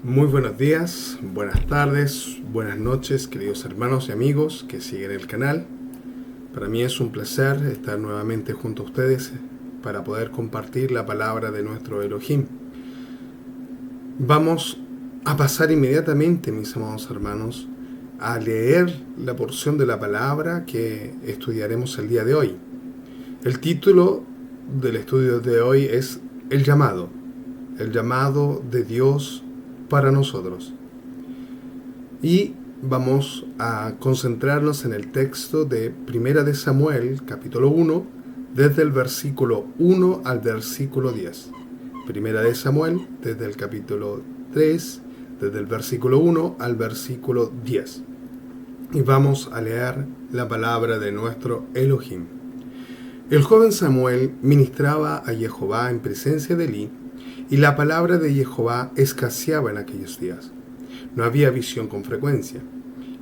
Muy buenos días, buenas tardes, buenas noches, queridos hermanos y amigos que siguen el canal. Para mí es un placer estar nuevamente junto a ustedes para poder compartir la palabra de nuestro Elohim. Vamos a pasar inmediatamente, mis amados hermanos, a leer la porción de la palabra que estudiaremos el día de hoy. El título del estudio de hoy es el llamado de Dios para nosotros. Y vamos a concentrarnos en el texto de Primera de Samuel, capítulo 1, desde el versículo 1 al versículo 10. Primera de Samuel, desde el capítulo 3, desde el versículo 1 al versículo 10. Y vamos a leer la palabra de nuestro Elohim. El joven Samuel ministraba a Jehová en presencia de Elí, y la palabra de Jehová escaseaba en aquellos días. No había visión con frecuencia.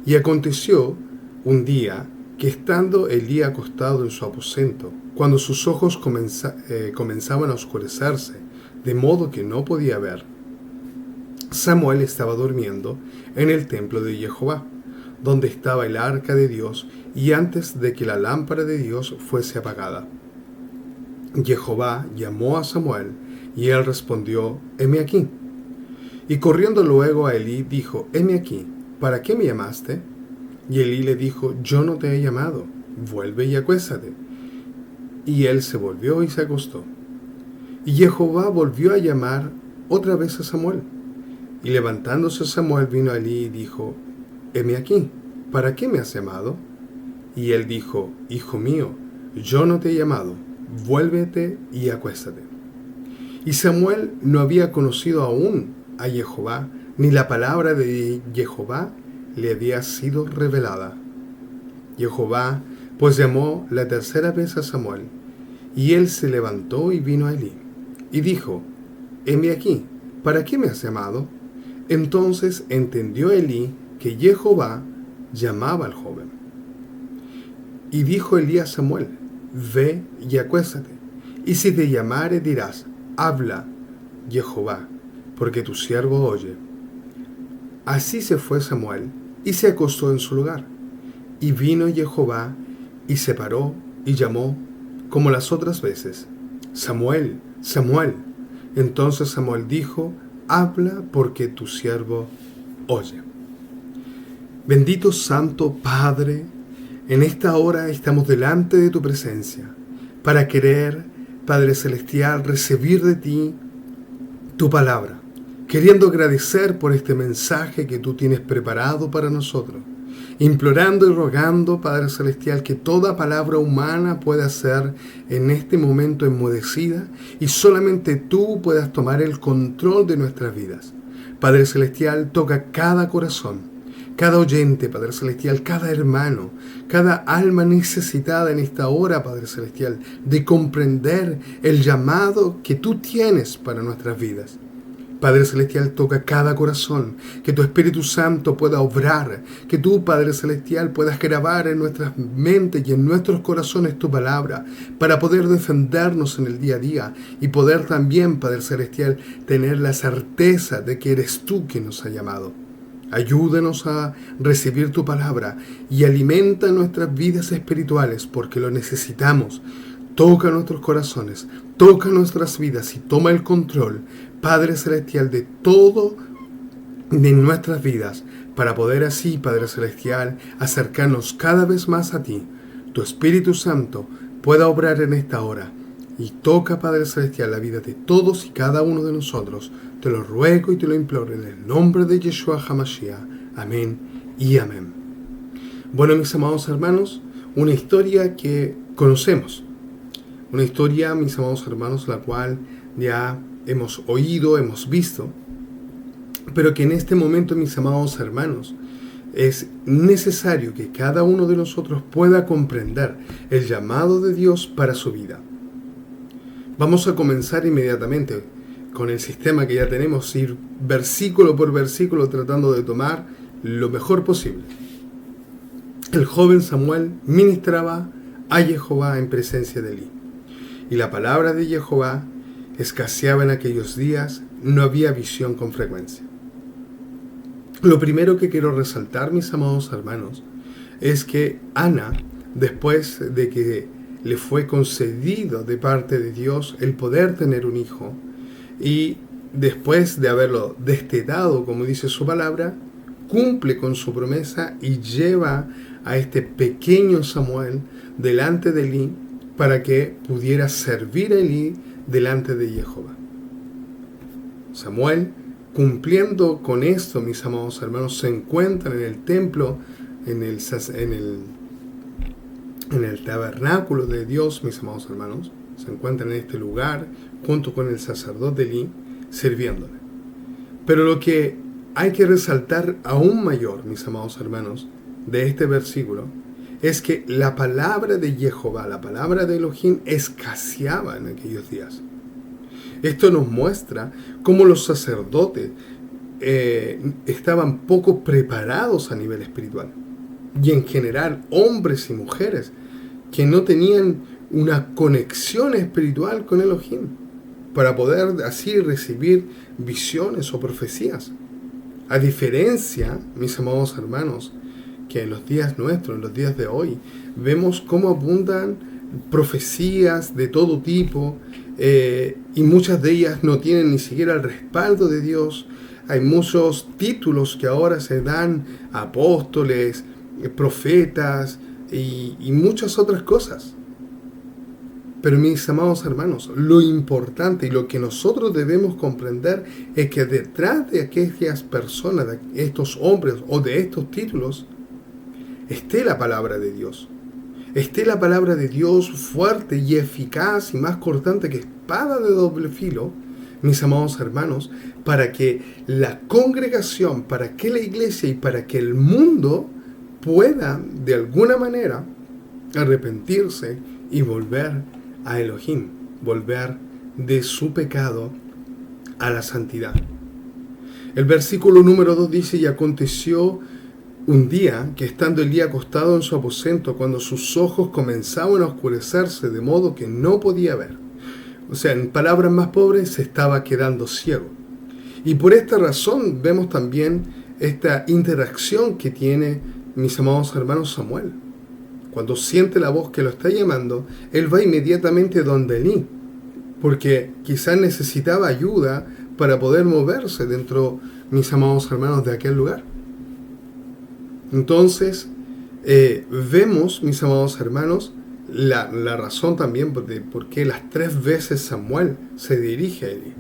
Y aconteció un día que estando Elí acostado en su aposento, cuando sus ojos comenzaban a oscurecerse, de modo que no podía ver, Samuel estaba durmiendo en el templo de Jehová, donde estaba el arca de Dios, y antes de que la lámpara de Dios fuese apagada. Jehová llamó a Samuel, y él respondió: heme aquí. Y corriendo luego a Elí dijo: heme aquí, ¿para qué me llamaste? Y Elí le dijo: yo no te he llamado, vuelve y acuéstate. Y él se volvió y se acostó. Y Jehová volvió a llamar otra vez a Samuel. Y levantándose Samuel vino a Elí y dijo: heme aquí, ¿para qué me has llamado? Y él dijo: hijo mío, yo no te he llamado, vuélvete y acuéstate. Y Samuel no había conocido aún a Jehová, ni la palabra de Jehová le había sido revelada. Jehová pues llamó la tercera vez a Samuel, y él se levantó y vino a Elí, y dijo: heme aquí, ¿para qué me has llamado? Entonces entendió Elí que Jehová llamaba al joven. Y dijo Elí a Samuel: ve y acuéstate, y si te llamare dirás: habla, Jehová, porque tu siervo oye. Así se fue Samuel, y se acostó en su lugar. Y vino Jehová, y se paró, y llamó, como las otras veces: Samuel, Samuel. Entonces Samuel dijo: habla, porque tu siervo oye. Bendito Santo Padre, en esta hora estamos delante de tu presencia, para querer, Padre Celestial, recibir de ti tu palabra, queriendo agradecer por este mensaje que tú tienes preparado para nosotros, implorando y rogando, Padre Celestial, que toda palabra humana pueda ser en este momento enmudecida y solamente tú puedas tomar el control de nuestras vidas. Padre Celestial, toca cada corazón, cada oyente, Padre Celestial, cada hermano, cada alma necesitada en esta hora, Padre Celestial, de comprender el llamado que tú tienes para nuestras vidas. Padre Celestial, toca cada corazón, que tu Espíritu Santo pueda obrar, que tú, Padre Celestial, puedas grabar en nuestras mentes y en nuestros corazones tu palabra, para poder defendernos en el día a día y poder también, Padre Celestial, tener la certeza de que eres tú quien nos ha llamado. Ayúdanos a recibir tu palabra y alimenta nuestras vidas espirituales, porque lo necesitamos. Toca nuestros corazones, toca nuestras vidas y toma el control, Padre Celestial, de todo de nuestras vidas, para poder así, Padre Celestial, acercarnos cada vez más a ti. Tu Espíritu Santo pueda obrar en esta hora y toca, Padre Celestial, la vida de todos y cada uno de nosotros. Te lo ruego y te lo imploro en el nombre de Yeshua HaMashiach. Amén y amén. Bueno, mis amados hermanos, una historia que conocemos. Una historia, mis amados hermanos, la cual ya hemos oído, hemos visto, pero que en este momento, mis amados hermanos, es necesario que cada uno de nosotros pueda comprender el llamado de Dios para su vida. Vamos a comenzar inmediatamente con el sistema que ya tenemos, ir versículo por versículo tratando de tomar lo mejor posible. El joven Samuel ministraba a Jehová en presencia de Elí, y la palabra de Jehová escaseaba en aquellos días, no había visión con frecuencia. Lo primero que quiero resaltar, mis amados hermanos, es que Ana, después de que le fue concedido de parte de Dios el poder tener un hijo, y después de haberlo destetado, como dice su palabra, cumple con su promesa y lleva a este pequeño Samuel delante de Elí para que pudiera servir a Elí delante de Jehová. Samuel, cumpliendo con esto, mis amados hermanos, se encuentra en el templo, en el tabernáculo de Dios, mis amados hermanos. Se encuentra en este lugar junto con el sacerdote Elí, sirviéndole. Pero lo que hay que resaltar aún mayor, mis amados hermanos, de este versículo, es que la palabra de Jehová, la palabra de Elohim, escaseaba en aquellos días. Esto nos muestra cómo los sacerdotes estaban poco preparados a nivel espiritual. Y en general, hombres y mujeres que no tenían una conexión espiritual con Elohim para poder así recibir visiones o profecías. A diferencia, mis amados hermanos, que en los días nuestros, en los días de hoy, vemos cómo abundan profecías de todo tipo, y muchas de ellas no tienen ni siquiera el respaldo de Dios. Hay muchos títulos que ahora se dan a apóstoles, profetas y muchas otras cosas. Pero mis amados hermanos, lo importante y lo que nosotros debemos comprender es que detrás de aquellas personas, de estos hombres o de estos títulos, esté la palabra de Dios. Esté la palabra de Dios fuerte y eficaz y más cortante que espada de doble filo, mis amados hermanos, para que la congregación, para que la iglesia y para que el mundo pueda de alguna manera arrepentirse y volver a Elohim, volver de su pecado a la santidad. El versículo número 2 dice: y aconteció un día que estando Elí acostado en su aposento, cuando sus ojos comenzaban a oscurecerse de modo que no podía ver. O sea, en palabras más pobres, se estaba quedando ciego. Y por esta razón vemos también esta interacción que tiene, mis amados hermanos, Samuel. Cuando siente la voz que lo está llamando, él va inmediatamente donde Elí, porque quizás necesitaba ayuda para poder moverse dentro, mis amados hermanos, de aquel lugar. Entonces, vemos, mis amados hermanos, la razón también de por qué las 3 veces Samuel se dirige a Elí.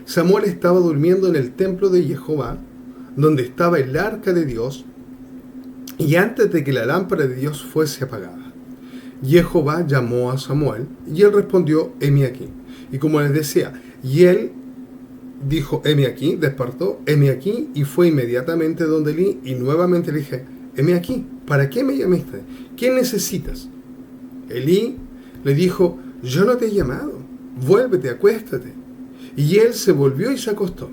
Samuel estaba durmiendo en el templo de Jehová, donde estaba el arca de Dios, y antes de que la lámpara de Dios fuese apagada, Jehová llamó a Samuel, y él respondió: heme aquí. Y como les decía, y él dijo: heme aquí, despertó, heme aquí, y fue inmediatamente donde Elí, y nuevamente le dije: heme aquí, ¿para qué me llamaste? ¿Qué necesitas? Elí le dijo: yo no te he llamado, vuélvete, acuéstate. Y él se volvió y se acostó.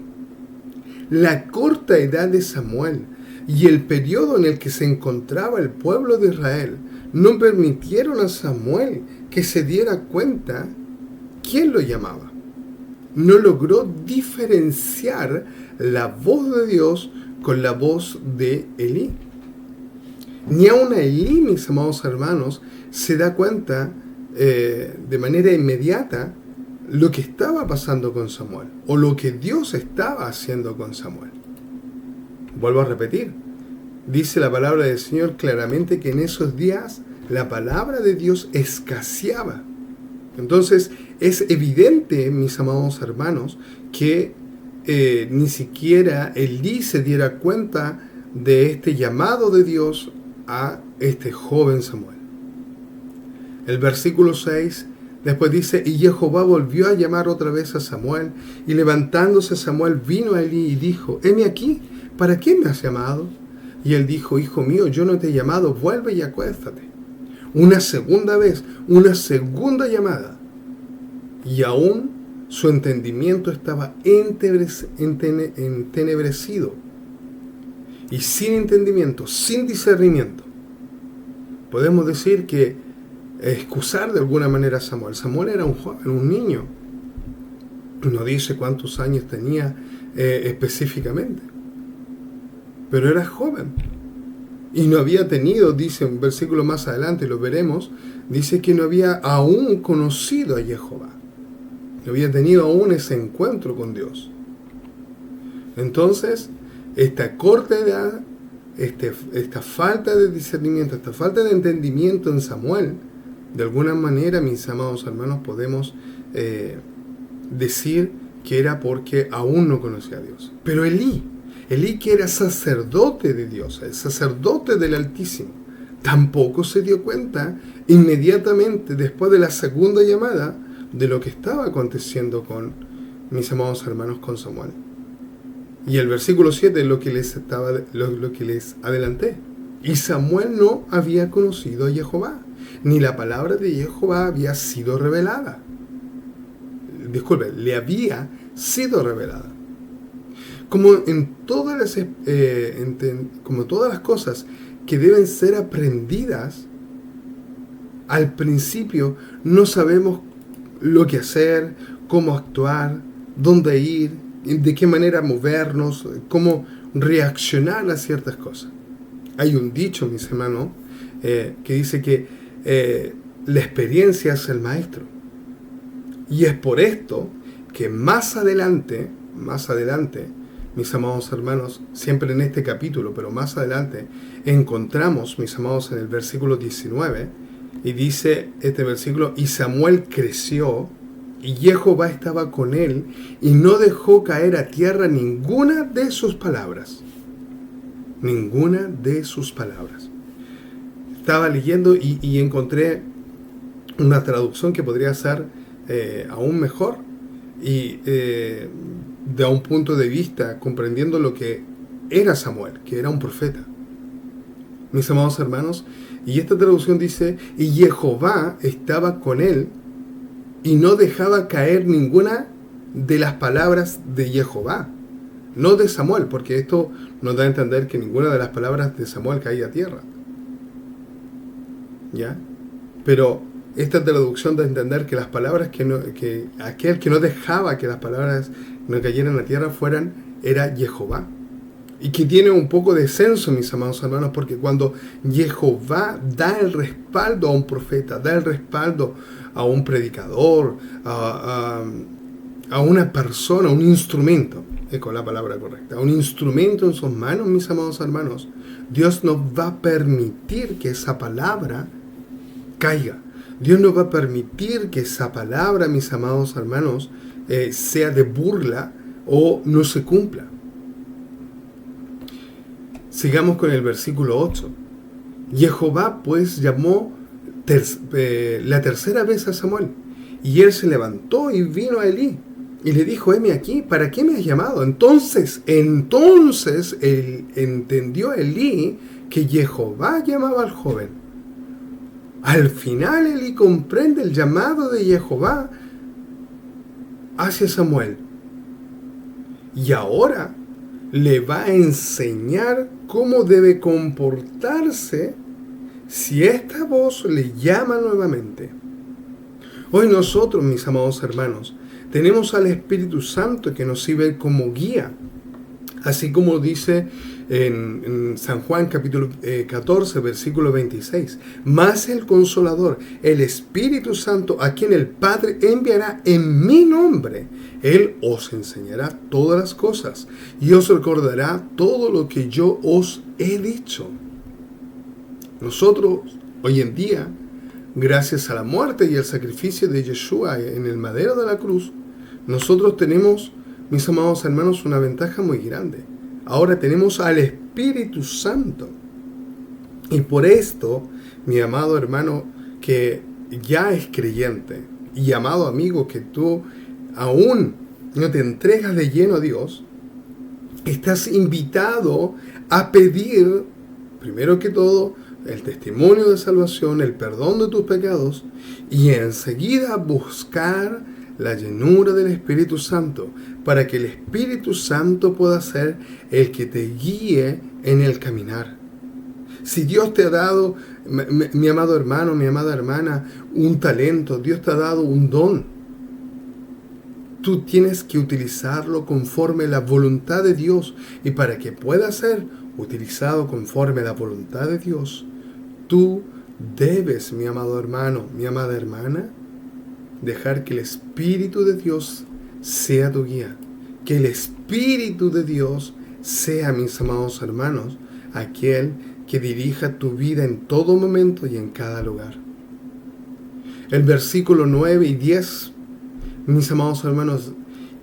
La corta edad de Samuel y el periodo en el que se encontraba el pueblo de Israel no permitieron a Samuel que se diera cuenta quién lo llamaba. No logró diferenciar la voz de Dios con la voz de Elí. Ni aun Elí, mis amados hermanos, se da cuenta de manera inmediata lo que estaba pasando con Samuel, o lo que Dios estaba haciendo con Samuel. Vuelvo a repetir, dice la palabra del Señor claramente que en esos días la palabra de Dios escaseaba. Entonces es evidente, mis amados hermanos, que ni siquiera Elí se diera cuenta de este llamado de Dios a este joven Samuel. El versículo 6 después dice: y Jehová volvió a llamar otra vez a Samuel, y levantándose Samuel vino a Elí y dijo: heme aquí, ¿para qué me has llamado? Y él dijo: hijo mío, yo no te he llamado, vuelve y acuéstate. Una segunda vez, una segunda llamada, y aún su entendimiento estaba entenebrecido, y sin entendimiento, sin discernimiento. Podemos decir que excusar de alguna manera a Samuel. Samuel era un joven, un niño. No dice cuántos años tenía específicamente. pero era joven. Y no había tenido, dice un versículo más adelante, lo veremos, dice que no había aún conocido a Jehová. No había tenido aún ese encuentro con Dios. Entonces, esta corta edad, esta falta de discernimiento, esta falta de entendimiento en Samuel, de alguna manera, mis amados hermanos, podemos decir que era porque aún no conocía a Dios. Pero Elí que era sacerdote de Dios, el sacerdote del Altísimo, tampoco se dio cuenta inmediatamente después de la segunda llamada de lo que estaba aconteciendo con mis amados hermanos, con Samuel. Y el versículo 7 es lo que les adelanté. Y Samuel no había conocido a Jehová, ni la palabra de Jehová había sido revelada. Disculpe, le había sido revelada. Como todas las cosas que deben ser aprendidas, al principio no sabemos lo que hacer, cómo actuar, dónde ir, de qué manera movernos, cómo reaccionar a ciertas cosas. Hay un dicho, mis hermanos, que dice que la experiencia es el maestro. Y es por esto que más adelante, mis amados hermanos, siempre en este capítulo, pero más adelante, encontramos, mis amados, en el versículo 19, y dice este versículo, y Samuel creció, y Jehová estaba con él, y no dejó caer a tierra ninguna de sus palabras. Ninguna de sus palabras. Estaba leyendo y encontré una traducción que podría ser aún mejor, y de un punto de vista comprendiendo lo que era Samuel, que era un profeta. Mis amados hermanos, y esta traducción dice, y Jehová estaba con él y no dejaba caer ninguna de las palabras de Jehová, no de Samuel, porque esto nos da a entender que ninguna de las palabras de Samuel caía a tierra. ¿Ya? Pero esta traducción da a entender que las palabras que aquel que no dejaba que las palabras no cayeran a tierra era Jehová. Y que tiene un poco de senso, mis amados hermanos, porque cuando Jehová da el respaldo a un profeta, da el respaldo a un predicador, a una persona, un instrumento, con la palabra correcta, un instrumento en sus manos, mis amados hermanos, Dios nos va a permitir que esa palabra caiga. Dios no va a permitir que esa palabra, mis amados hermanos, sea de burla o no se cumpla. Sigamos con el versículo 8. Jehová pues llamó la tercera vez a Samuel, y él se levantó y vino a Elí, y le dijo, heme aquí, ¿para qué me has llamado? Entonces él entendió Elí que Jehová llamaba al joven. Al final Elí comprende el llamado de Jehová hacia Samuel. Y ahora le va a enseñar cómo debe comportarse si esta voz le llama nuevamente. Hoy nosotros, mis amados hermanos, tenemos al Espíritu Santo que nos sirve como guía. Así como dice en San Juan capítulo 14, versículo 26. Mas el Consolador, el Espíritu Santo, a quien el Padre enviará en mi nombre, Él os enseñará todas las cosas y os recordará todo lo que yo os he dicho. Nosotros, hoy en día, gracias a la muerte y el sacrificio de Yeshua en el madero de la cruz, nosotros tenemos, mis amados hermanos, una ventaja muy grande. Ahora tenemos al Espíritu Santo. Y por esto, mi amado hermano que ya es creyente, y amado amigo que tú aún no te entregas de lleno a Dios, estás invitado a pedir, primero que todo, el testimonio de salvación, el perdón de tus pecados, y enseguida buscar la llenura del Espíritu Santo, para que el Espíritu Santo pueda ser el que te guíe en el caminar. Si Dios te ha dado, mi amado hermano, mi amada hermana, un talento, Dios te ha dado un don, tú tienes que utilizarlo conforme a la voluntad de Dios. Y para que pueda ser utilizado conforme a la voluntad de Dios, tú debes, mi amado hermano, mi amada hermana, dejar que el Espíritu de Dios sea tu guía. Que el Espíritu de Dios sea, mis amados hermanos, aquel que dirija tu vida en todo momento y en cada lugar. El versículo 9 y 10, mis amados hermanos,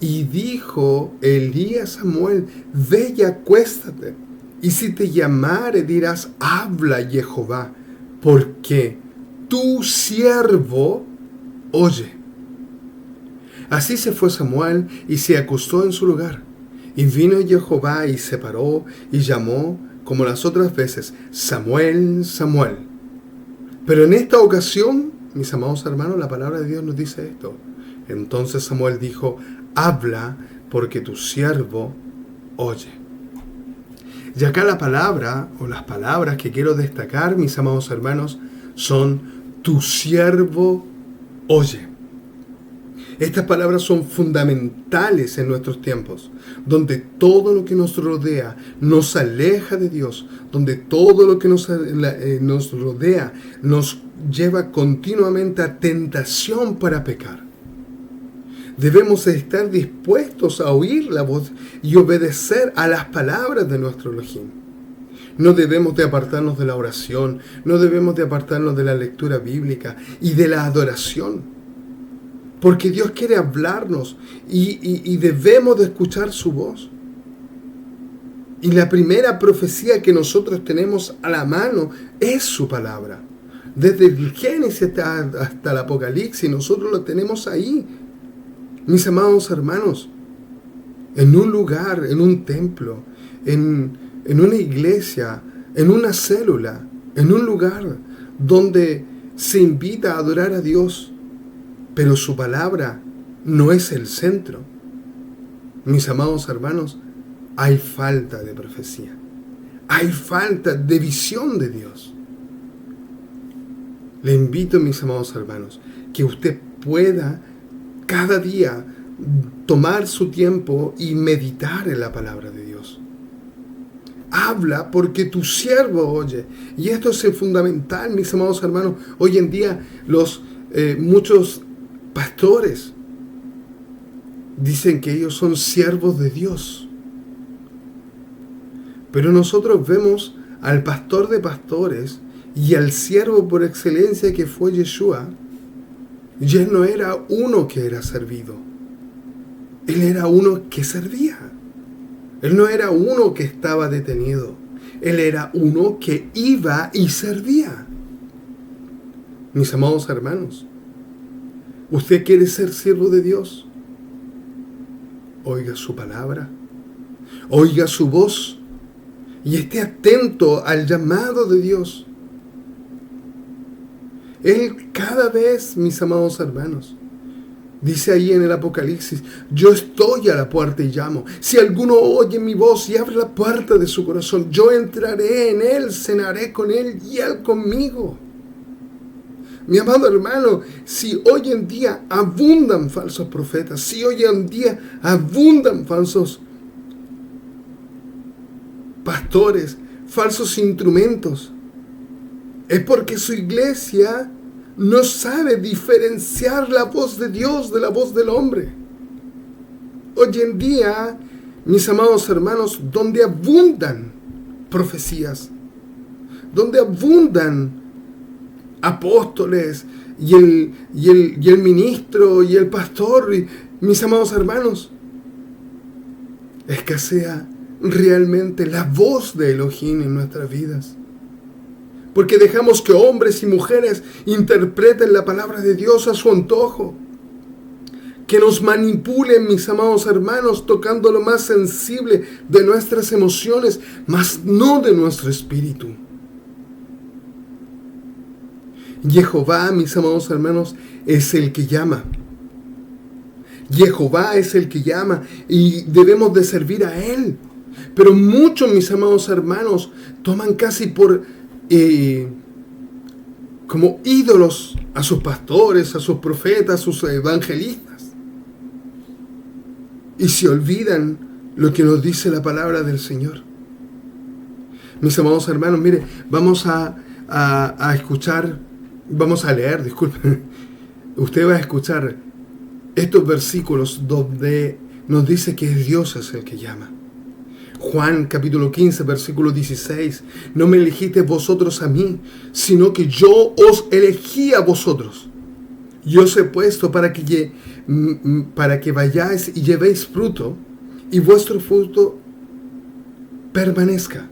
y dijo Elías a Samuel, ve y acuéstate, y si te llamare dirás, habla Jehová, porque tu siervo oye. Así se fue Samuel y se acostó en su lugar. Y vino Jehová y se paró y llamó, como las otras veces, Samuel, Samuel. Pero en esta ocasión, mis amados hermanos, la palabra de Dios nos dice esto. Entonces Samuel dijo, habla, porque tu siervo oye. Y acá la palabra, o las palabras que quiero destacar, mis amados hermanos, son tu siervo oye. Estas palabras son fundamentales en nuestros tiempos, donde todo lo que nos rodea nos aleja de Dios, donde todo lo que nos rodea nos lleva continuamente a tentación para pecar. Debemos estar dispuestos a oír la voz y obedecer a las palabras de nuestro Elohim. No debemos de apartarnos de la oración, no debemos de apartarnos de la lectura bíblica y de la adoración. Porque Dios quiere hablarnos y debemos de escuchar su voz. Y la primera profecía que nosotros tenemos a la mano es su palabra. Desde el Génesis hasta el Apocalipsis, nosotros lo tenemos ahí. Mis amados hermanos, en un lugar, en un templo, en una iglesia, en una célula, en un lugar donde se invita a adorar a Dios, pero su palabra no es el centro. Mis amados hermanos, hay falta de profecía. Hay falta de visión de Dios. Le invito, mis amados hermanos, que usted pueda cada día tomar su tiempo y meditar en la palabra de Dios. Habla porque tu siervo oye. Y esto es fundamental, mis amados hermanos. Hoy en día muchos pastores dicen que ellos son siervos de Dios. Pero nosotros vemos al pastor de pastores y al siervo por excelencia que fue Yeshua. Y él no era uno que era servido. Él era uno que servía. Él no era uno que estaba detenido. Él era uno que iba y servía. Mis amados hermanos, ¿usted quiere ser siervo de Dios? Oiga su palabra, oiga su voz y esté atento al llamado de Dios. Él cada vez, mis amados hermanos, dice ahí en el Apocalipsis, yo estoy a la puerta y llamo. Si alguno oye mi voz y abre la puerta de su corazón, yo entraré en él, cenaré con él y él conmigo. Mi amado hermano, si hoy en día abundan falsos profetas, si hoy en día abundan falsos pastores, falsos instrumentos, es porque su iglesia no sabe diferenciar la voz de Dios de la voz del hombre. Hoy en día, mis amados hermanos, donde abundan profecías, donde abundan apóstoles y el ministro y el pastor, mis amados hermanos, escasea realmente la voz de Elohim en nuestras vidas. Porque dejamos que hombres y mujeres interpreten la palabra de Dios a su antojo. Que nos manipulen, mis amados hermanos, tocando lo más sensible de nuestras emociones, mas no de nuestro espíritu. Jehová, mis amados hermanos, es el que llama. Jehová es el que llama y debemos de servir a Él. Pero muchos, mis amados hermanos, toman casi como ídolos a sus pastores, a sus profetas, a sus evangelistas. y se olvidan lo que nos dice la palabra del Señor. Mis amados hermanos, mire, vamos a escuchar, vamos a leer, disculpen. Usted va a escuchar estos versículos donde nos dice que Dios es el que llama. Juan capítulo 15, versículo 16. No me elegisteis vosotros a mí, sino que yo os elegí a vosotros. Yo os he puesto para que vayáis y llevéis fruto, y vuestro fruto permanezca,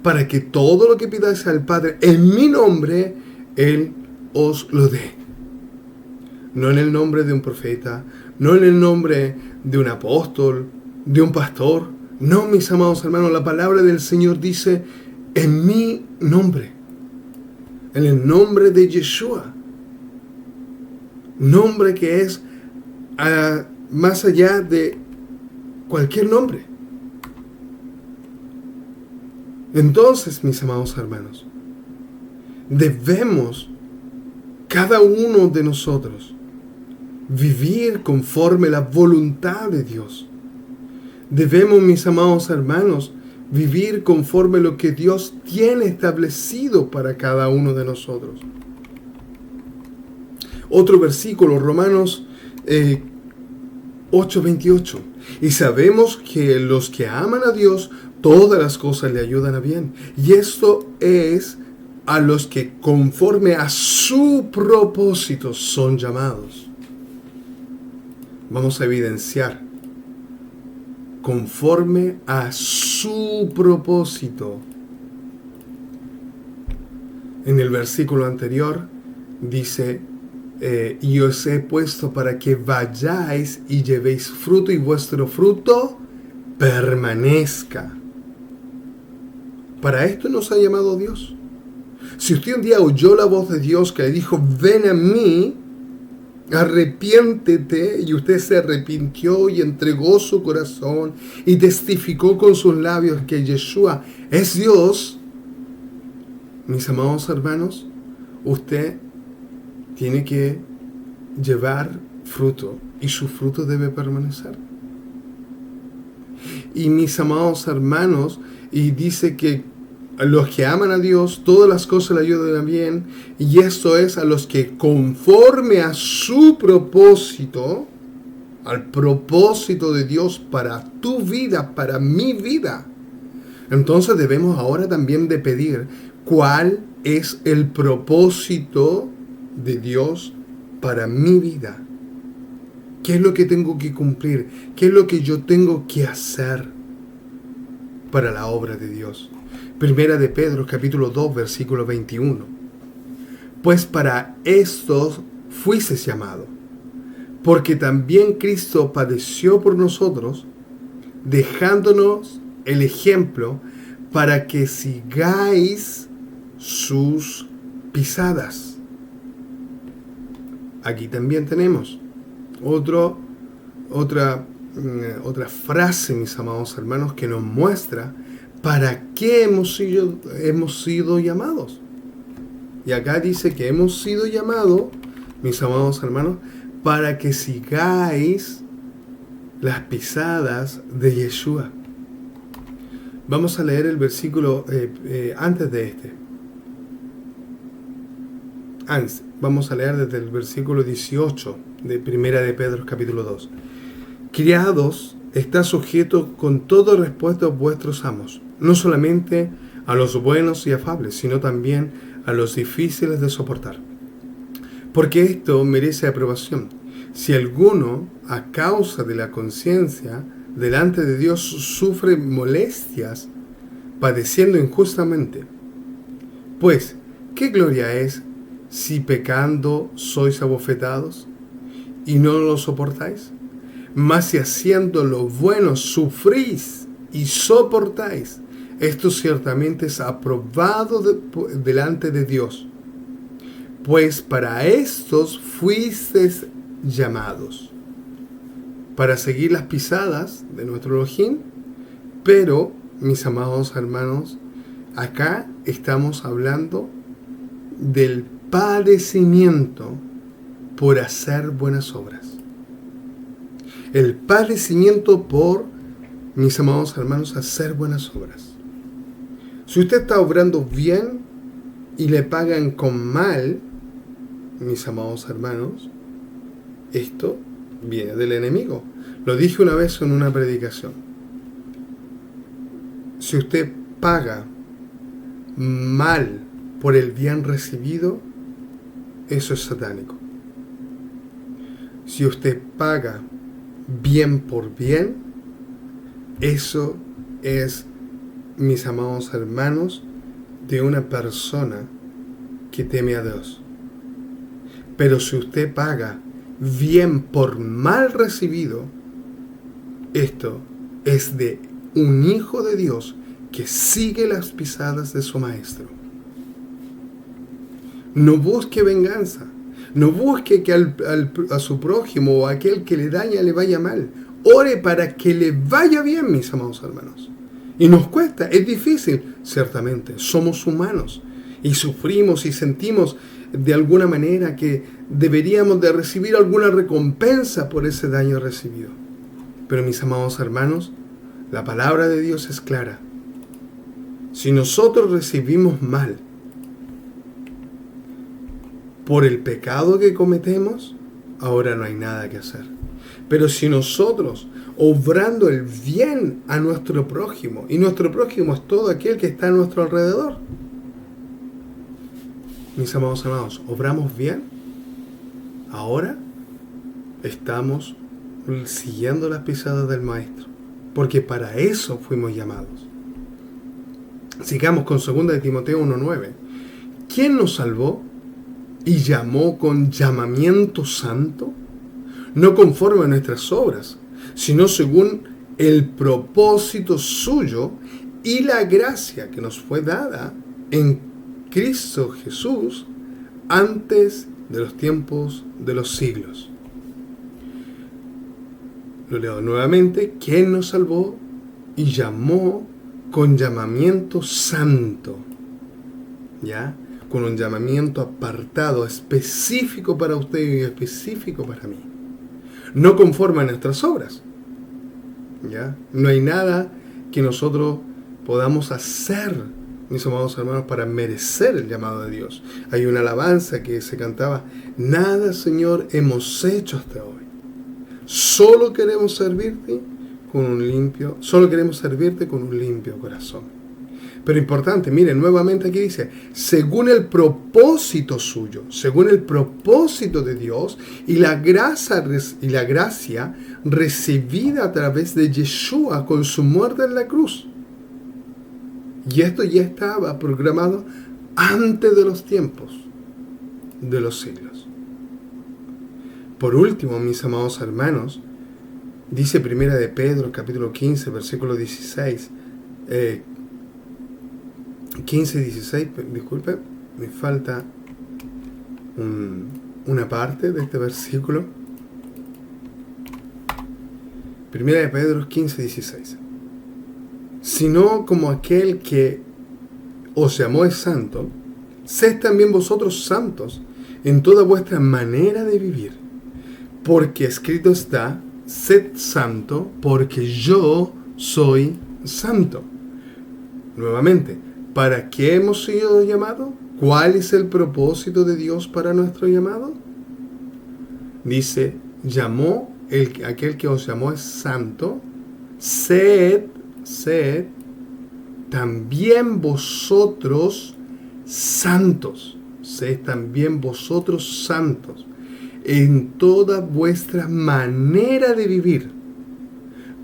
para que todo lo que pidáis al Padre en mi nombre, Él os lo dé. No en el nombre de un profeta, no en el nombre de un apóstol, de un pastor. No, mis amados hermanos, la palabra del Señor dice en mi nombre, en el nombre de Yeshua. Nombre que es más allá de cualquier nombre. Entonces, mis amados hermanos, debemos, cada uno de nosotros, vivir conforme la voluntad de Dios. Debemos, mis amados hermanos, vivir conforme lo que Dios tiene establecido para cada uno de nosotros. Otro versículo, Romanos 8:28. Y sabemos que los que aman a Dios, todas las cosas le ayudan a bien. Y esto es a los que conforme a su propósito son llamados. Vamos a evidenciar. Conforme a su propósito. En el versículo anterior dice, y os he puesto para que vayáis y llevéis fruto y vuestro fruto permanezca. Para esto nos ha llamado Dios. Si usted un día oyó la voz de Dios que le dijo, ven a mí, arrepiéntete, y usted se arrepintió y entregó su corazón y testificó con sus labios que Yeshua es Dios, mis amados hermanos, usted tiene que llevar fruto y su fruto debe permanecer. Y mis amados hermanos, y dice que a los que aman a Dios, todas las cosas le ayudan bien, y esto es a los que conforme a su propósito, al propósito de Dios para tu vida, para mi vida. Entonces debemos ahora también de pedir cuál es el propósito de Dios para mi vida. ¿Qué es lo que tengo que cumplir? ¿Qué es lo que yo tengo que hacer para la obra de Dios? Primera de Pedro, capítulo 2, versículo 21. Pues para estos fuisteis llamado, porque también Cristo padeció por nosotros, dejándonos el ejemplo para que sigáis sus pisadas. Aquí también tenemos otra frase, mis amados hermanos, que nos muestra para qué hemos sido llamados. Y acá dice que hemos sido llamados, mis amados hermanos, para que sigáis las pisadas de Yeshua. Vamos a leer el versículo antes de este. Vamos a leer desde el versículo 18 de Primera de Pedro, capítulo 2. Criados, está sujeto con todo respeto a vuestros amos, no solamente a los buenos y afables, sino también a los difíciles de soportar. Porque esto merece aprobación. Si alguno, a causa de la conciencia, delante de Dios sufre molestias, padeciendo injustamente, pues, ¿qué gloria es si pecando sois abofetados y no lo soportáis? Mas si haciendo lo bueno sufrís y soportáis, esto ciertamente es aprobado delante de Dios. Pues para estos fuisteis llamados, para seguir las pisadas de nuestro Elohim. Pero, mis amados hermanos, acá estamos hablando del padecimiento por hacer buenas obras. El padecimiento por, mis amados hermanos, hacer buenas obras. Si usted está obrando bien y le pagan con mal, mis amados hermanos, esto viene del enemigo. Lo dije una vez en una predicación. Si usted paga mal por el bien recibido, eso es satánico. Si usted paga bien por bien, eso es, mis amados hermanos, de una persona que teme a Dios. Pero si usted paga bien por mal recibido, esto es de un hijo de Dios que sigue las pisadas de su maestro. No busque venganza. No busque que a su prójimo o a aquel que le daña le vaya mal. Ore para que le vaya bien, mis amados hermanos. Y nos cuesta, es difícil, ciertamente. Somos humanos y sufrimos y sentimos de alguna manera que deberíamos de recibir alguna recompensa por ese daño recibido. Pero mis amados hermanos, la palabra de Dios es clara. Si nosotros recibimos mal por el pecado que cometemos, ahora no hay nada que hacer. Pero si nosotros, obrando el bien a nuestro prójimo, y nuestro prójimo es todo aquel que está a nuestro alrededor, mis amados hermanos, obramos bien, ahora estamos siguiendo las pisadas del Maestro, porque para eso fuimos llamados. Sigamos con 2 Timoteo 1:9. ¿Quién nos salvó y llamó con llamamiento santo? No conforme a nuestras obras, sino según el propósito suyo y la gracia que nos fue dada en Cristo Jesús antes de los tiempos de los siglos. Lo leo nuevamente. ¿Quién nos salvó y llamó con llamamiento santo? ¿Ya? Con un llamamiento apartado, específico para usted y específico para mí. No conforme a nuestras obras. ¿Ya? No hay nada que nosotros podamos hacer, mis amados hermanos, para merecer el llamado de Dios. Hay una alabanza que se cantaba: nada, Señor, hemos hecho hasta hoy. Solo queremos servirte con un limpio corazón. Pero importante, miren, nuevamente aquí dice, según el propósito suyo, según el propósito de Dios y la gracia recibida a través de Yeshua con su muerte en la cruz. Y esto ya estaba programado antes de los tiempos de los siglos. Por último, mis amados hermanos, dice 1 de Pedro, capítulo 15, versículo 16, 15 y 16, disculpe, me falta una parte de este versículo. 1 de Pedro 15, 16. Sino como aquel que os llamó es santo, sed también vosotros santos en toda vuestra manera de vivir. Porque escrito está, sed santo, porque yo soy santo. Nuevamente, ¿para qué hemos sido llamados? ¿Cuál es el propósito de Dios para nuestro llamado? Dice, aquel que os llamó es santo, sed también vosotros santos. Sed también vosotros santos en toda vuestra manera de vivir.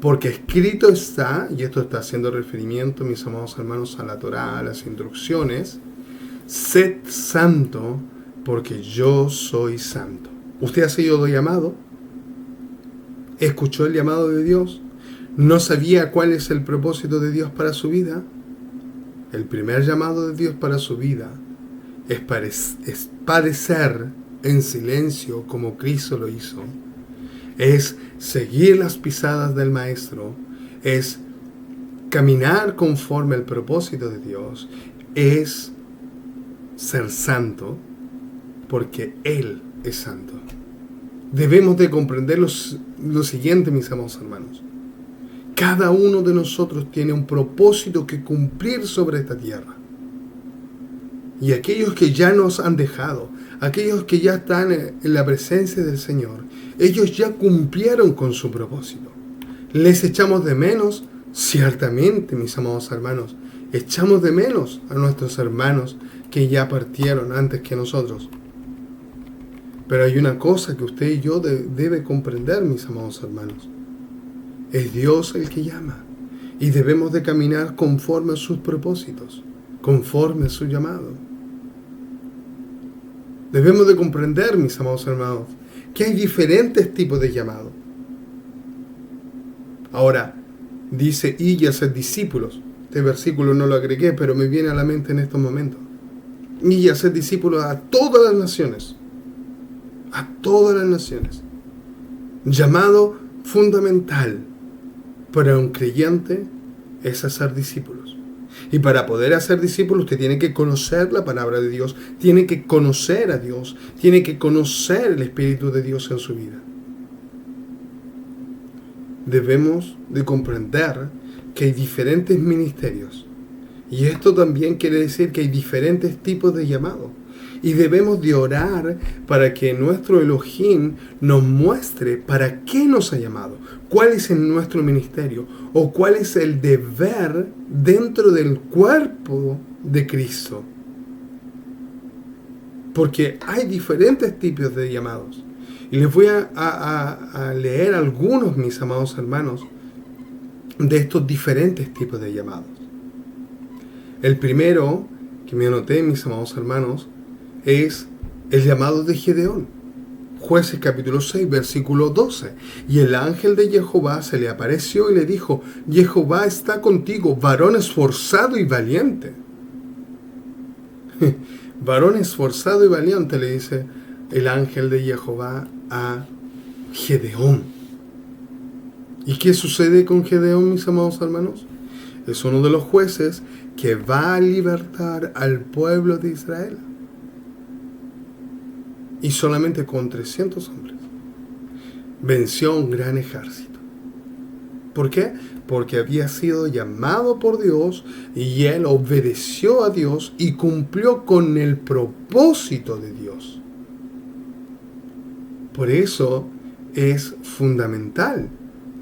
Porque escrito está, y esto está haciendo referimiento, mis amados hermanos, a la Torá, a las instrucciones, sed santo, porque yo soy santo. ¿Usted ha sido llamado? ¿Escuchó el llamado de Dios? ¿No sabía cuál es el propósito de Dios para su vida? El primer llamado de Dios para su vida es padecer en silencio como Cristo lo hizo. Es seguir las pisadas del Maestro, es caminar conforme al propósito de Dios, es ser santo, porque Él es santo. Debemos de comprender lo siguiente, mis amados hermanos. Cada uno de nosotros tiene un propósito que cumplir sobre esta tierra. Y aquellos que ya nos han dejado, aquellos que ya están en la presencia del Señor, ellos ya cumplieron con su propósito. ¿Les echamos de menos? Ciertamente, mis amados hermanos, echamos de menos a nuestros hermanos que ya partieron antes que nosotros. Pero hay una cosa que usted y yo debe comprender, mis amados hermanos. Es Dios el que llama. Y debemos de caminar conforme a sus propósitos, conforme a su llamado. Debemos de comprender, mis amados hermanos, que hay diferentes tipos de llamado. Ahora, dice, y hacer discípulos. Este versículo no lo agregué, pero me viene a la mente en estos momentos. Y hacer discípulos a todas las naciones. A todas las naciones. Llamado fundamental para un creyente es hacer discípulos. Y para poder hacer discípulos usted tiene que conocer la palabra de Dios, tiene que conocer a Dios, tiene que conocer el Espíritu de Dios en su vida. Debemos de comprender que hay diferentes ministerios. Y esto también quiere decir que hay diferentes tipos de llamado. Y debemos de orar para que nuestro Elohim nos muestre para qué nos ha llamado, cuál es nuestro ministerio o cuál es el deber dentro del cuerpo de Cristo. Porque hay diferentes tipos de llamados. Y les voy a leer algunos, mis amados hermanos, de estos diferentes tipos de llamados. El primero que me anoté, mis amados hermanos, es el llamado de Gedeón. Jueces capítulo 6, versículo 12. Y el ángel de Jehová se le apareció y le dijo: Jehová está contigo, varón esforzado y valiente. Varón esforzado y valiente, le dice el ángel de Jehová a Gedeón. ¿Y qué sucede con Gedeón, mis amados hermanos? Es uno de los jueces que va a libertar al pueblo de Israel. Y solamente con 300 hombres venció a un gran ejército. ¿Por qué? Porque había sido llamado por Dios y él obedeció a Dios y cumplió con el propósito de Dios. Por eso es fundamental,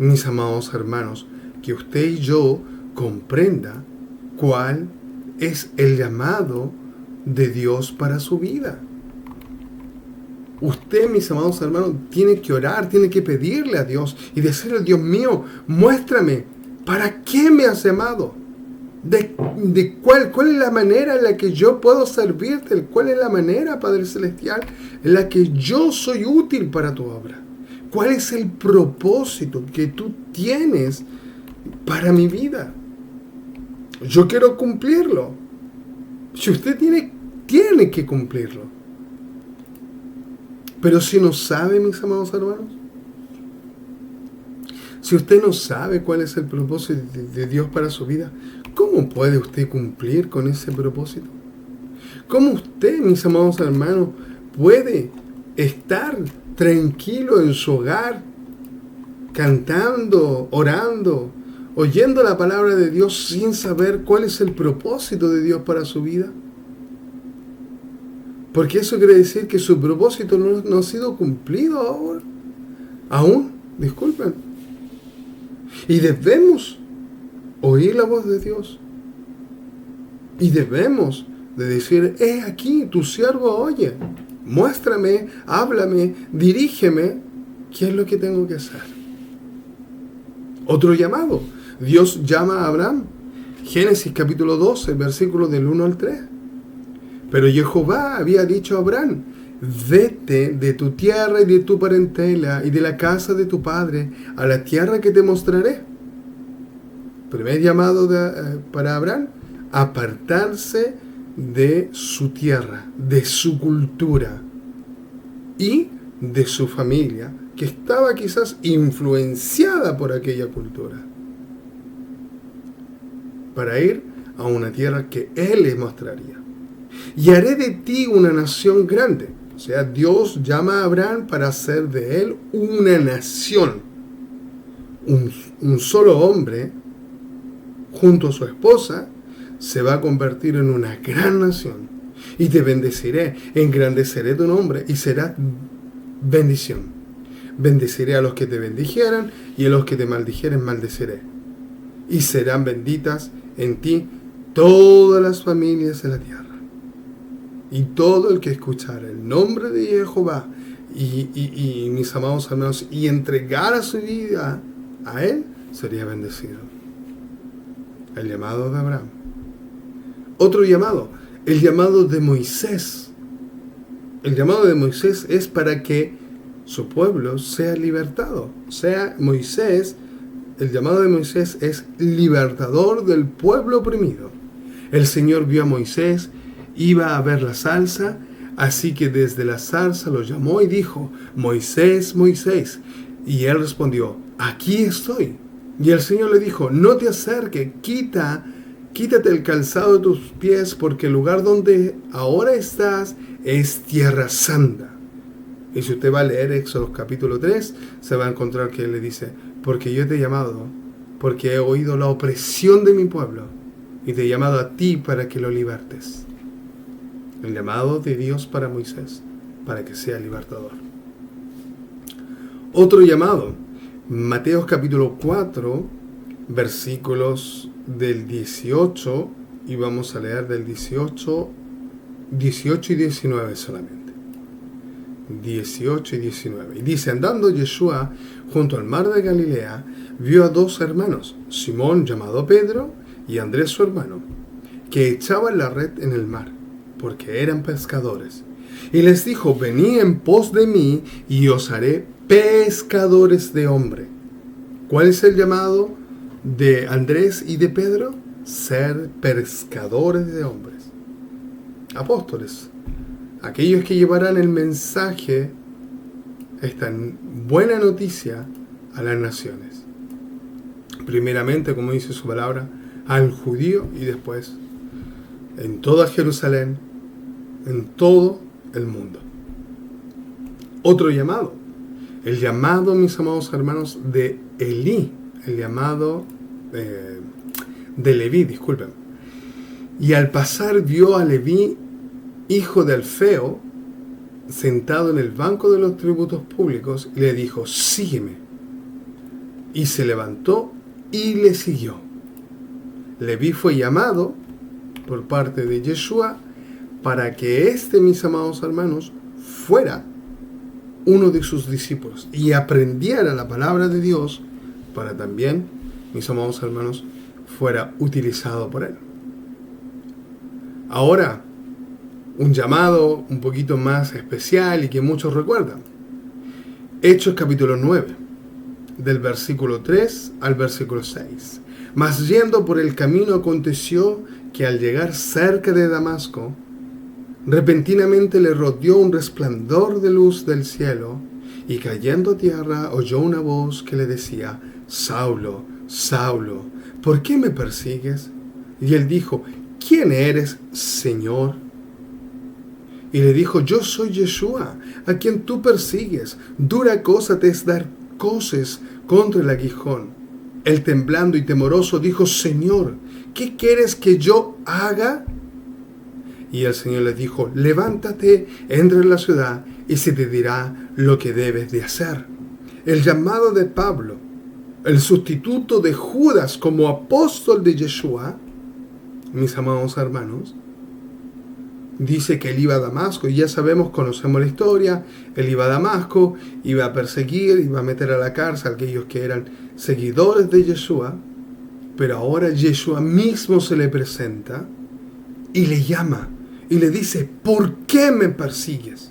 mis amados hermanos, que usted y yo comprenda cuál es el llamado de Dios para su vida. Usted, mis amados hermanos, tiene que orar, tiene que pedirle a Dios y decirle: Dios mío, muéstrame, ¿para qué me has llamado? ¿Cuál es la manera en la que yo puedo servirte? ¿Cuál es la manera, Padre Celestial, en la que yo soy útil para tu obra? ¿Cuál es el propósito que tú tienes para mi vida? Yo quiero cumplirlo. Si usted tiene que cumplirlo. Pero si no sabe, mis amados hermanos, si usted no sabe cuál es el propósito de Dios para su vida, ¿cómo puede usted cumplir con ese propósito? ¿Cómo usted, mis amados hermanos, puede estar tranquilo en su hogar, cantando, orando, oyendo la palabra de Dios sin saber cuál es el propósito de Dios para su vida? Porque eso quiere decir que su propósito no ha sido cumplido ahora. Aún, disculpen. Y debemos oír la voz de Dios. Y debemos de decir: he aquí, tu siervo oye. Muéstrame, háblame, dirígeme. ¿Qué es lo que tengo que hacer? Otro llamado. Dios llama a Abraham. Génesis capítulo 12, versículos del 1 al 3. Pero Jehová había dicho a Abraham: vete de tu tierra y de tu parentela y de la casa de tu padre a la tierra que te mostraré. Primer llamado para Abraham: apartarse de su tierra, de su cultura y de su familia, que estaba quizás influenciada por aquella cultura, para ir a una tierra que él les mostraría. Y haré de ti una nación grande. O sea, Dios llama a Abraham para hacer de él una nación. Un solo hombre, junto a su esposa, se va a convertir en una gran nación. Y te bendeciré, engrandeceré tu nombre y será bendición. Bendeciré a los que te bendijeran y a los que te maldijeren maldeciré. Y serán benditas en ti todas las familias de la tierra. Y todo el que escuchara el nombre de Jehová y mis amados hermanos, y entregara su vida a él, sería bendecido. El llamado de Abraham. Otro llamado, el llamado de Moisés. El llamado de Moisés es para que su pueblo sea libertado. O sea, Moisés, el llamado de Moisés es libertador del pueblo oprimido. El Señor vio a Moisés, iba a ver la zarza, así que desde la zarza lo llamó y dijo: Moisés, Moisés. Y él respondió: aquí estoy. Y el Señor le dijo: no te acerques, quítate el calzado de tus pies, porque el lugar donde ahora estás es tierra santa. Y si usted va a leer Éxodo capítulo 3, se va a encontrar que él le dice: porque yo te he llamado, porque he oído la opresión de mi pueblo, y te he llamado a ti para que lo libertes. El llamado de Dios para Moisés, para que sea libertador. Otro llamado, Mateo capítulo 4, versículos del 18, y vamos a leer del 18 y 19 solamente. 18 y 19. Y dice: andando Yeshua junto al mar de Galilea, vio a dos hermanos, Simón llamado Pedro y Andrés su hermano, que echaban la red en el mar, porque eran pescadores. Y les dijo: venid en pos de mí, y os haré pescadores de hombre. ¿Cuál es el llamado de Andrés y de Pedro? Ser pescadores de hombres. Apóstoles. Aquellos que llevarán el mensaje, esta buena noticia, a las naciones. Primeramente, como dice su palabra, al judío, y después en toda Jerusalén, en todo el mundo. Otro llamado, el llamado, mis amados hermanos, de Elí, el llamado de Leví, disculpen. Y al pasar vio a Leví, hijo de Alfeo, sentado en el banco de los tributos públicos, y le dijo: sígueme. Y se levantó y le siguió. Leví fue llamado por parte de Yeshua para que mis amados hermanos, fuera uno de sus discípulos y aprendiera la palabra de Dios, para también, mis amados hermanos, fuera utilizado por él. Ahora, un llamado un poquito más especial y que muchos recuerdan. Hechos capítulo 9, del versículo 3 al versículo 6. Mas yendo por el camino aconteció que al llegar cerca de Damasco, repentinamente le rodeó un resplandor de luz del cielo, y cayendo a tierra oyó una voz que le decía: Saulo, Saulo, ¿por qué me persigues? Y él dijo: ¿quién eres, Señor? Y le dijo: yo soy Yeshua, a quien tú persigues. Dura cosa te es dar coces contra el aguijón. Él, temblando y temoroso, dijo: Señor, ¿qué quieres que yo haga? Y el Señor le dijo: levántate, entra en la ciudad, y se te dirá lo que debes de hacer. El llamado de Pablo, el sustituto de Judas como apóstol de Yeshua, mis amados hermanos, dice que él iba a Damasco, y ya sabemos, conocemos la historia. Él iba a Damasco, iba a perseguir, iba a meter a la cárcel a aquellos que eran seguidores de Yeshua, pero ahora Yeshua mismo se le presenta y le llama y le dice: ¿por qué me persigues?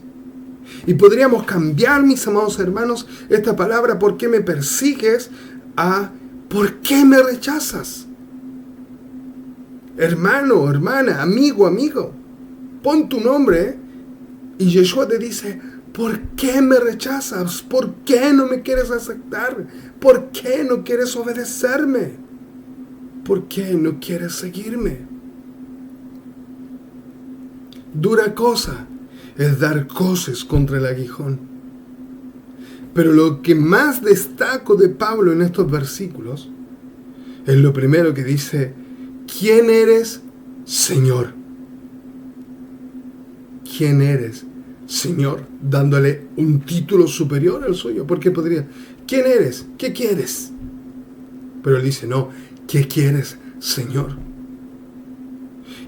Y podríamos cambiar, mis amados hermanos, esta palabra ¿por qué me persigues? A ¿por qué me rechazas? Hermano, hermana, amigo, pon tu nombre, y Yeshua te dice: ¿por qué me rechazas? ¿Por qué no me quieres aceptar? ¿Por qué no quieres obedecerme? ¿Por qué no quieres seguirme? Dura cosa es dar coces contra el aguijón. Pero lo que más destaco de Pablo en estos versículos es lo primero que dice: ¿quién eres, Señor? ¿Quién eres, Señor? Dándole un título superior al suyo, porque podría: ¿quién eres? ¿Qué quieres? Pero él dice: no, ¿qué quieres, Señor?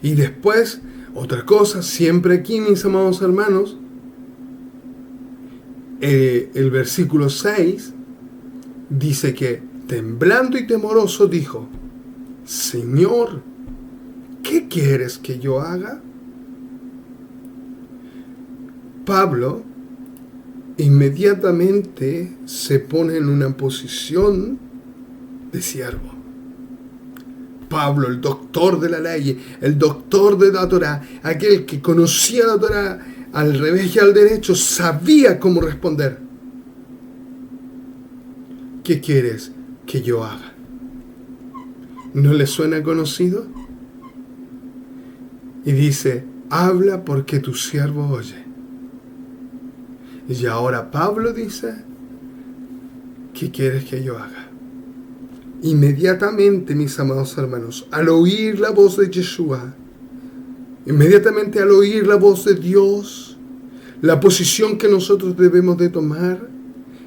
Y después, otra cosa, siempre aquí, mis amados hermanos, el versículo 6 dice que, temblando y temoroso, dijo: Señor, ¿qué quieres que yo haga? Pablo inmediatamente se pone en una posición de siervo. Pablo, el doctor de la ley, el doctor de la Torá, aquel que conocía la Torá al revés y al derecho, sabía cómo responder. ¿Qué quieres que yo haga? ¿No le suena conocido? Y dice: habla porque tu siervo oye. Y ahora Pablo dice: ¿qué quieres que yo haga? Inmediatamente, mis amados hermanos, al oír la voz de Yeshua, inmediatamente al oír la voz de Dios, la posición que nosotros debemos de tomar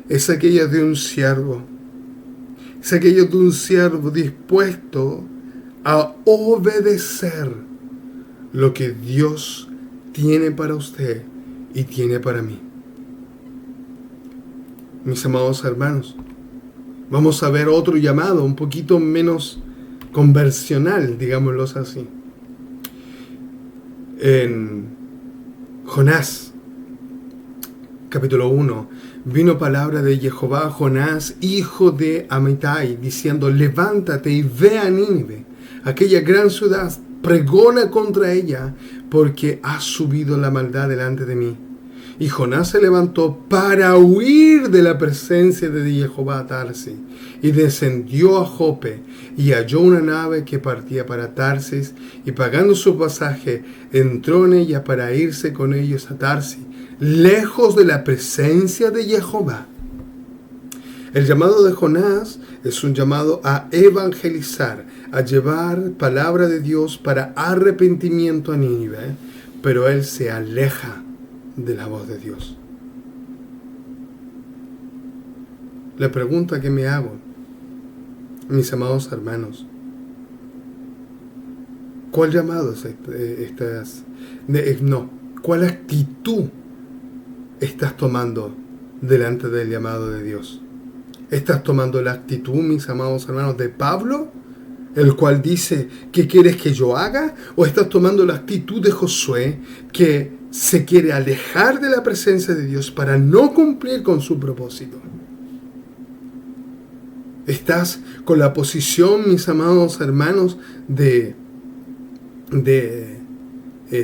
es aquella de un siervo. Es aquella de un siervo dispuesto a obedecer lo que Dios tiene para usted y tiene para mí. Mis amados hermanos, vamos a ver otro llamado un poquito menos conversional, digámoslo así. En Jonás, capítulo 1, vino palabra de Jehová a Jonás, hijo de Amitai, diciendo: levántate y ve a Nínive, aquella gran ciudad, pregona contra ella, porque ha subido la maldad delante de mí. Y Jonás se levantó para huir de la presencia de Jehová a Tarsis, y descendió a Jope, y halló una nave que partía para Tarsis, y pagando su pasaje, entró en ella para irse con ellos a Tarsis, lejos de la presencia de Jehová. El llamado de Jonás es un llamado a evangelizar, a llevar palabra de Dios para arrepentimiento a Nínive, pero él se aleja de la voz de Dios. La pregunta que me hago, mis amados hermanos: ¿cuál llamado es ¿cuál actitud estás tomando delante del llamado de Dios? ¿Estás tomando la actitud, mis amados hermanos, de Pablo, el cual dice: ¿qué quieres que yo haga? ¿O estás tomando la actitud de Josué, que se quiere alejar de la presencia de Dios para no cumplir con su propósito? Estás con la posición, mis amados hermanos, de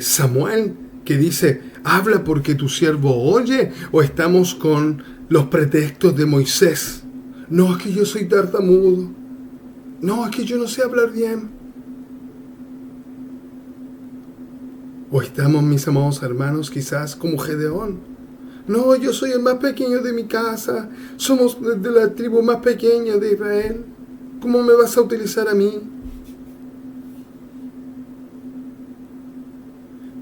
Samuel, que dice: habla porque tu siervo oye. ¿O estamos con los pretextos de Moisés? No, es que yo soy tartamudo. No, es que yo no sé hablar bien. ¿O estamos, mis amados hermanos, quizás como Gedeón? No, yo soy el más pequeño de mi casa. Somos de la tribu más pequeña de Israel. ¿Cómo me vas a utilizar a mí?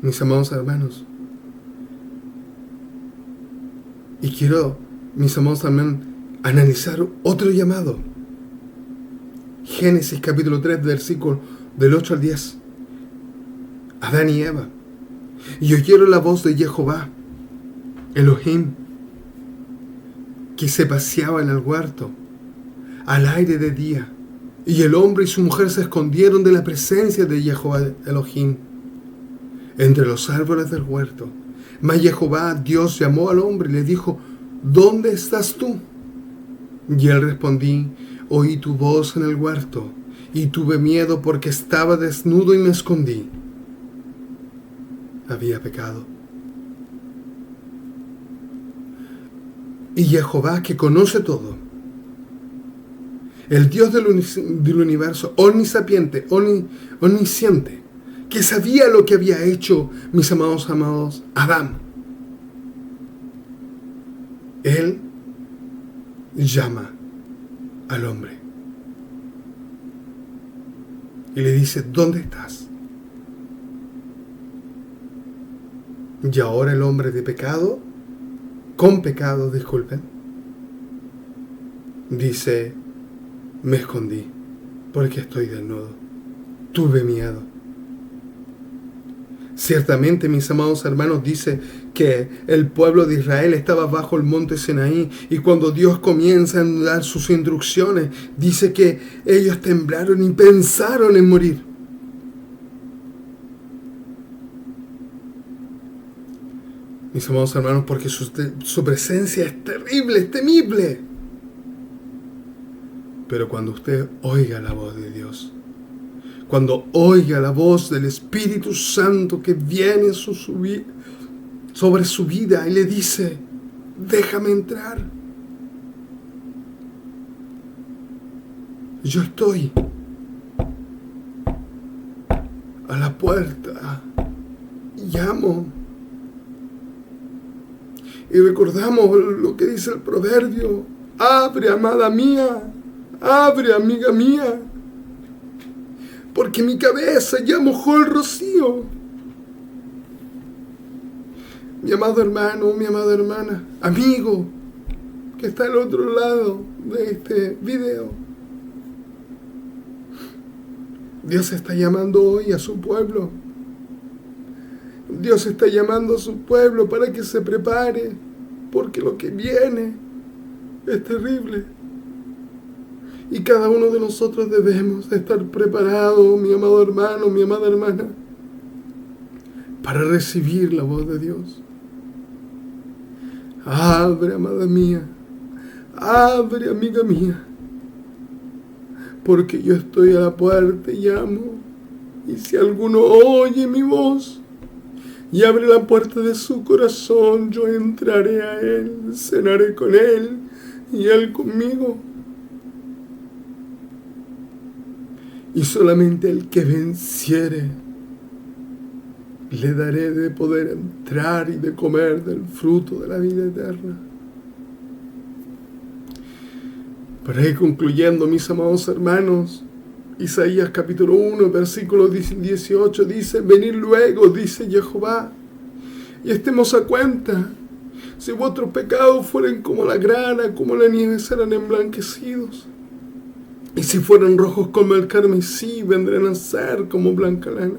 Mis amados hermanos, y quiero, mis amados hermanos, analizar otro llamado. Génesis capítulo 3, versículo del 8 al 10. Adán y Eva. Y oyeron la voz de Jehová, Elohim, que se paseaba en el huerto, al aire de día. Y el hombre y su mujer se escondieron de la presencia de Jehová Elohim entre los árboles del huerto. Mas Jehová, Dios, llamó al hombre y le dijo: ¿dónde estás tú? Y él respondí: oí tu voz en el huerto, y tuve miedo porque estaba desnudo y me escondí. Había pecado. Y Jehová, que conoce todo, el Dios del universo, omnisapiente, omnisciente, que sabía lo que había hecho, mis amados, Adán, Él llama al hombre y le dice: ¿dónde estás? Y ahora el hombre con pecado, disculpen, dice: me escondí porque estoy desnudo, tuve miedo. Ciertamente, mis amados hermanos, dice que el pueblo de Israel estaba bajo el monte Sinaí, y cuando Dios comienza a dar sus instrucciones, dice que ellos temblaron y pensaron en morir. Mis amados hermanos, porque su presencia es terrible, es temible. Pero cuando usted oiga la voz de Dios, cuando oiga la voz del Espíritu Santo que viene sobre su vida y le dice: déjame entrar, yo estoy a la puerta y llamo. Y recordamos lo que dice el proverbio: abre, amada mía, abre, amiga mía, porque mi cabeza ya mojó el rocío. Mi amado hermano, mi amada hermana, amigo que está al otro lado de este video, Dios está llamando hoy a su pueblo. Dios está llamando a su pueblo para que se prepare, porque lo que viene es terrible. Y cada uno de nosotros debemos de estar preparados, mi amado hermano, mi amada hermana, para recibir la voz de Dios. Abre, amada mía, abre, amiga mía, porque yo estoy a la puerta y llamo. Y si alguno oye mi voz y abre la puerta de su corazón, yo entraré a él, cenaré con él y él conmigo. Y solamente el que venciere, le daré de poder entrar y de comer del fruto de la vida eterna. Para ir concluyendo, mis amados hermanos, Isaías capítulo 1, versículo 18 dice: venid luego, dice Jehová, y estemos a cuenta. Si vuestros pecados fueren como la grana, como la nieve, serán emblanquecidos. Y si fueran rojos como el carmesí, vendrán a ser como blanca lana.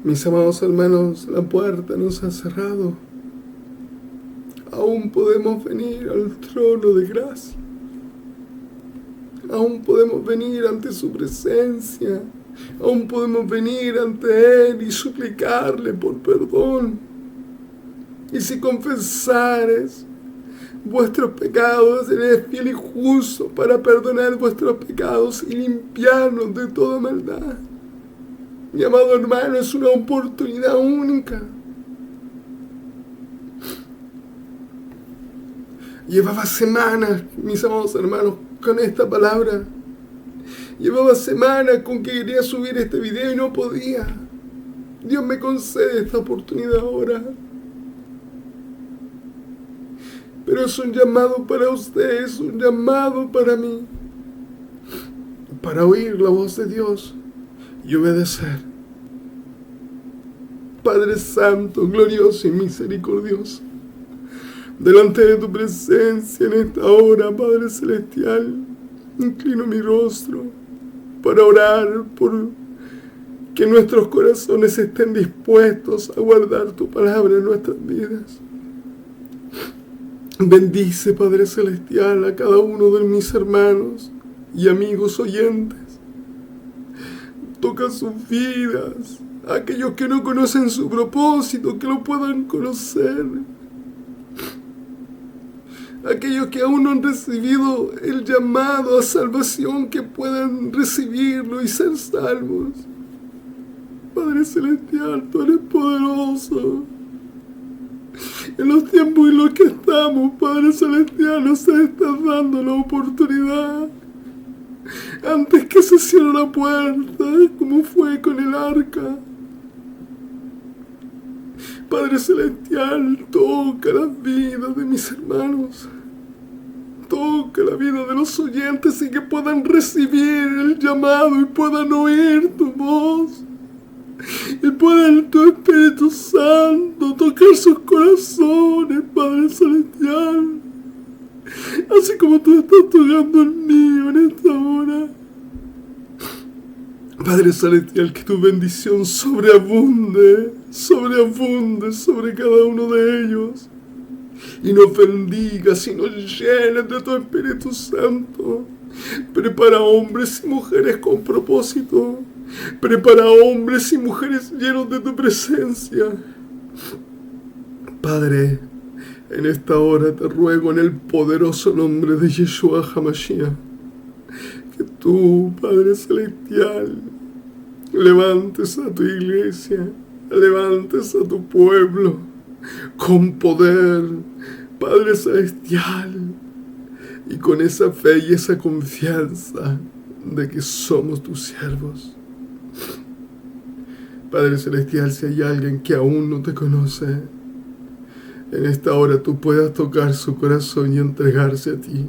Mis amados hermanos, la puerta no se ha cerrado. Aún podemos venir al trono de gracia. Aún podemos venir ante su presencia. Aún podemos venir ante Él y suplicarle por perdón. Y si confesares vuestros pecados, Él es fiel y justo para perdonar vuestros pecados y limpiarnos de toda maldad. Mi amado hermano, es una oportunidad única. Llevaba semanas, mis amados hermanos, con esta palabra. Llevaba semanas con que quería subir este video y no podía. Dios me concede esta oportunidad ahora. Pero es un llamado para usted, es un llamado para mí. Para oír la voz de Dios y obedecer. Padre Santo, glorioso y misericordioso, delante de tu presencia en esta hora, Padre Celestial, inclino mi rostro para orar por que nuestros corazones estén dispuestos a guardar tu palabra en nuestras vidas. Bendice, Padre Celestial, a cada uno de mis hermanos y amigos oyentes. Toca sus vidas, a aquellos que no conocen su propósito, que lo puedan conocer. Aquellos que aún no han recibido el llamado a salvación, que puedan recibirlo y ser salvos. Padre Celestial, tú eres poderoso. En los tiempos en los que estamos, Padre Celestial, nos estás dando la oportunidad. Antes que se cierre la puerta, como fue con el arca. Padre Celestial, toca las vidas de mis hermanos. Toca la vida de los oyentes y que puedan recibir el llamado y puedan oír tu voz. Y puedan tu Espíritu Santo tocar sus corazones, Padre Celestial. Así como tú estás tocando el mío en esta hora. Padre Celestial, que tu bendición sobreabunde sobre cada uno de ellos. Y nos bendigas y nos llenes de tu Espíritu Santo. Prepara hombres y mujeres con propósito. Prepara hombres y mujeres llenos de tu presencia. Padre, en esta hora te ruego en el poderoso nombre de Yeshua HaMashiach, que tú, Padre Celestial, levantes a tu iglesia, levantes a tu pueblo con poder, Padre Celestial, y con esa fe y esa confianza de que somos tus siervos. Padre Celestial, si hay alguien que aún no te conoce, en esta hora tú puedas tocar su corazón y entregarse a ti.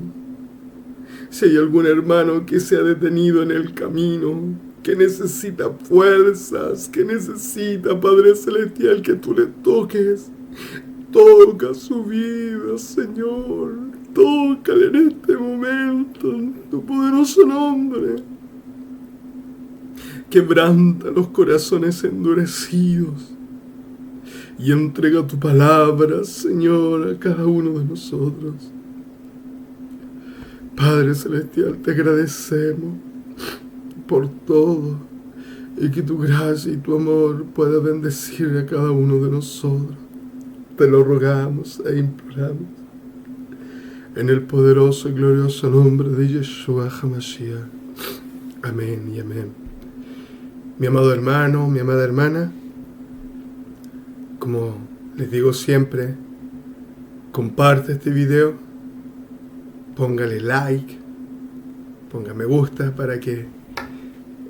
Si hay algún hermano que se ha detenido en el camino, que necesita fuerzas, que necesita, Padre Celestial, que tú le toques, toca su vida, Señor. Tócale en este momento, en tu poderoso nombre. Quebranta los corazones endurecidos y entrega tu palabra, Señor, a cada uno de nosotros. Padre Celestial, te agradecemos por todo y que tu gracia y tu amor pueda bendecir a cada uno de nosotros. Te lo rogamos e imploramos en el poderoso y glorioso nombre de Yeshua HaMashiach. Amén y amén. Mi amado hermano, mi amada hermana, como les digo siempre, comparte este video, póngale like, ponga me gusta para que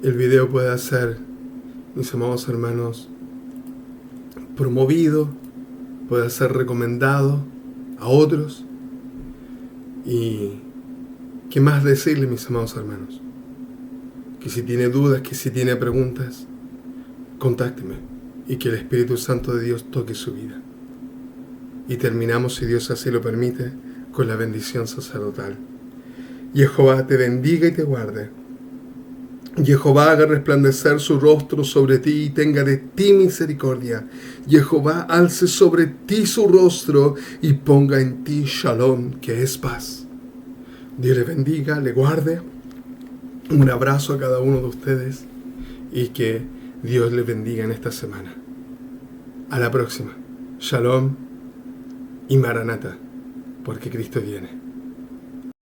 el video pueda ser, mis amados hermanos, promovido, pueda ser recomendado a otros. Y qué más decirle, mis amados hermanos, que si tiene dudas, que si tiene preguntas, contácteme y que el Espíritu Santo de Dios toque su vida. Y terminamos, si Dios así lo permite, con la bendición sacerdotal. Jehová te bendiga y te guarde. Jehová haga resplandecer su rostro sobre ti y tenga de ti misericordia. Jehová alce sobre ti su rostro y ponga en ti shalom, que es paz. Dios le bendiga, le guarde. Un abrazo a cada uno de ustedes y que Dios les bendiga en esta semana. A la próxima. Shalom y Maranatha, porque Cristo viene.